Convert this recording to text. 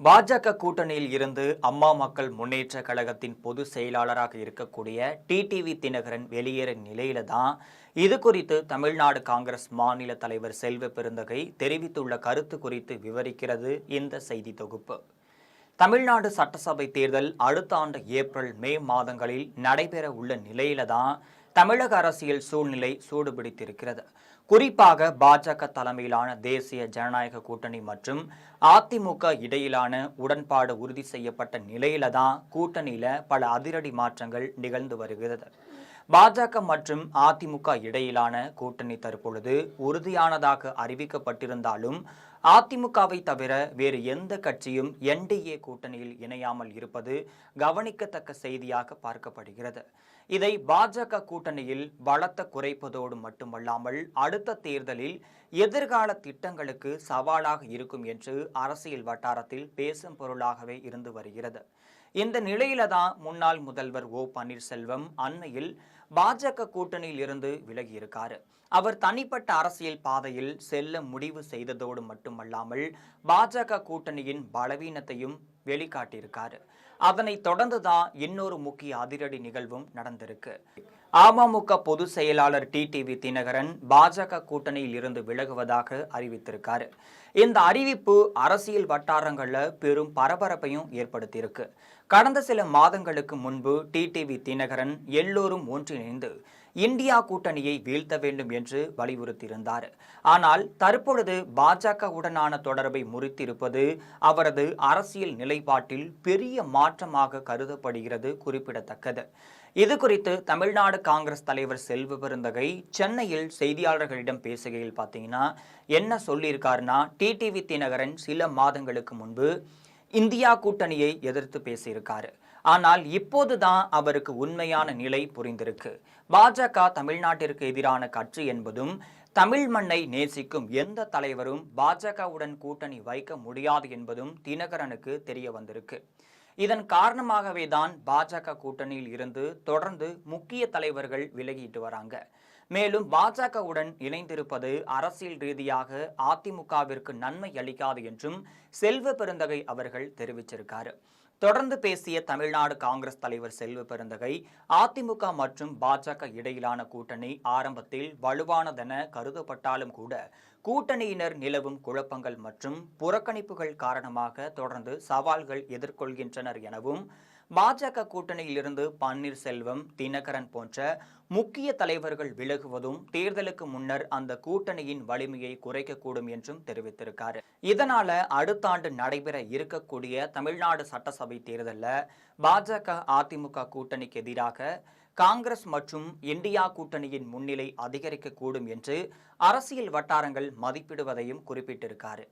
பாஜக கூட்டணியில் இருந்து அம்மா மக்கள் முன்னேற்ற கழகத்தின் பொதுச் செயலாளராக இருக்கக்கூடிய டிடிவி தினகரன் வெளியேற நிலையில தான் இது குறித்து தமிழ்நாடு காங்கிரஸ் மாநில தலைவர் செல்வ பெருந்தகை தெரிவித்துள்ள கருத்து குறித்து விவரிக்கிறது இந்த செய்தி தொகுப்பு. தமிழ்நாடு சட்டசபை தேர்தல் அடுத்த ஆண்டு ஏப்ரல் மே மாதங்களில் நடைபெற உள்ள நிலையில தான் தமிழக அரசியல் சூழ்நிலை சூடுபிடித்திருக்கிறது. குறிப்பாக பாஜக தலைமையிலான தேசிய ஜனநாயக கூட்டணி மற்றும் அதிமுக இடையிலான உடன்பாடு உறுதி செய்யப்பட்ட நிலையில தான் கூட்டணியில பல அதிரடி மாற்றங்கள் நிகழ்ந்து வருகிறது. பாஜக மற்றும் அதிமுக இடையிலான கூட்டணி தற்பொழுது உறுதியானதாக அறிவிக்கப்பட்டிருந்தாலும் அதிமுகவை தவிர வேறு எந்த கட்சியும் என்டிஏ கூட்டணியில் இணையாமல் இருப்பது கவனிக்கத்தக்க செய்தியாக பார்க்கப்படுகிறது. இதை பாஜக கூட்டணியில் பலத்த குறைப்பதோடு மட்டுமல்லாமல் அடுத்த தேர்தலில் எதிர்கால திட்டங்களுக்கு சவாலாக இருக்கும் என்று அரசியல் வட்டாரத்தில் பேசும் பொருளாகவே இருந்து வருகிறது. இந்த நிலையில தான் முன்னாள் முதல்வர் ஓ பன்னீர்செல்வம் அண்மையில் பாஜக கூட்டணியில் இருந்து விலகியிருக்காரு. அவர் தனிப்பட்ட அரசியல் பாதையில் செல்ல முடிவு செய்ததோடு மட்டுமல்லாமல் பாஜக கூட்டணியின் பலவீனத்தையும் வெளிக்காட்டியிருக்காரு. அதனை தொடர்ந்துதான் இன்னொரு முக்கிய அதிரடி நிகழ்வும் நடந்திருக்கு. அமமுக பொதுச் செயலாளர் டிடிவி தினகரன் பாஜக கூட்டணியில் இருந்து விலகுவதாக அறிவித்திருக்காரு. இந்த அறிவிப்பு அரசியல் வட்டாரங்கள்ல பெரும் பரபரப்பையும் ஏற்படுத்தியிருக்கு. கடந்த சில மாதங்களுக்கு முன்பு டிடிவி தினகரன் எல்லோரும் ஒன்றிணைந்து இந்தியா கூட்டணியை வீழ்த்த வேண்டும் என்று வலியுறுத்தியிருந்தார். ஆனால் தற்பொழுது பாஜகவுடனான தொடர்பை முறித்திருப்பது அவரது அரசியல் நிலைப்பாட்டில் பெரிய மாற்றமாக கருதப்படுகிறது குறிப்பிடத்தக்கது. இது குறித்து தமிழ்நாடு காங்கிரஸ் தலைவர் செல்வ பெருந்தகை சென்னையில் செய்தியாளர்களிடம் பேசுகையில் பார்த்தீங்கன்னா என்ன சொல்லியிருக்காருன்னா, டிடிவி தினகரன் சில மாதங்களுக்கு முன்பு இந்தியா கூட்டணியை எதிர்த்து பேசியிருக்காரு. ஆனால் இப்போதுதான் அவருக்கு உண்மையான நிலை புரிந்திருக்கு. பாஜக தமிழ்நாட்டிற்கு எதிரான கட்சி என்பதும் தமிழ் மண்ணை நேசிக்கும் எந்த தலைவரும் பாஜகவுடன் கூட்டணி வைக்க முடியாது என்பதும் தினகரனுக்கு தெரிய வந்திருக்கு. இதன் காரணமாகவே தான் பாஜக கூட்டணியில் இருந்து தொடர்ந்து முக்கிய தலைவர்கள் விலகிட்டு வராங்க. மேலும் பாஜகவுடன் இணைந்திருப்பது அரசியல் ரீதியாக அதிமுகவிற்கு நன்மை அளிக்காது என்றும் செல்வ பெருந்தகை அவர்கள் தெரிவிச்சிருக்காரு. தொடர்ந்து பேசிய தமிழ்நாடு காங்கிரஸ் தலைவர் செல்வ பெருந்தகை அதிமுக மற்றும் பாஜக இடையிலான கூட்டணி ஆரம்பத்தில் வலுவானதென கருதப்பட்டாலும் கூட கூட்டணியினர் நிலவும் குழப்பங்கள் மற்றும் புறக்கணிப்புகள் காரணமாக தொடர்ந்து சவால்கள் எதிர்கொள்கின்றனர் எனவும் பாஜக கூட்டணியிலிருந்து பன்னீர்செல்வம், தினகரன் போன்ற முக்கிய தலைவர்கள் விலகுவதும் தேர்தலுக்கு முன்னர் அந்த கூட்டணியின் வலிமையை குறைக்கக்கூடும் என்றும் தெரிவித்திருக்காரு. இதனால அடுத்த ஆண்டு நடைபெற இருக்கக்கூடிய தமிழ்நாடு சட்டசபை தேர்தலில் பாஜக அதிமுக கூட்டணிக்கு எதிராக காங்கிரஸ் மற்றும் இந்தியா கூட்டணியின் முன்னிலை அதிகரிக்கக்கூடும் என்று அரசியல் வட்டாரங்கள் மதிப்பிடுவதையும் குறிப்பிட்டிருக்காரு.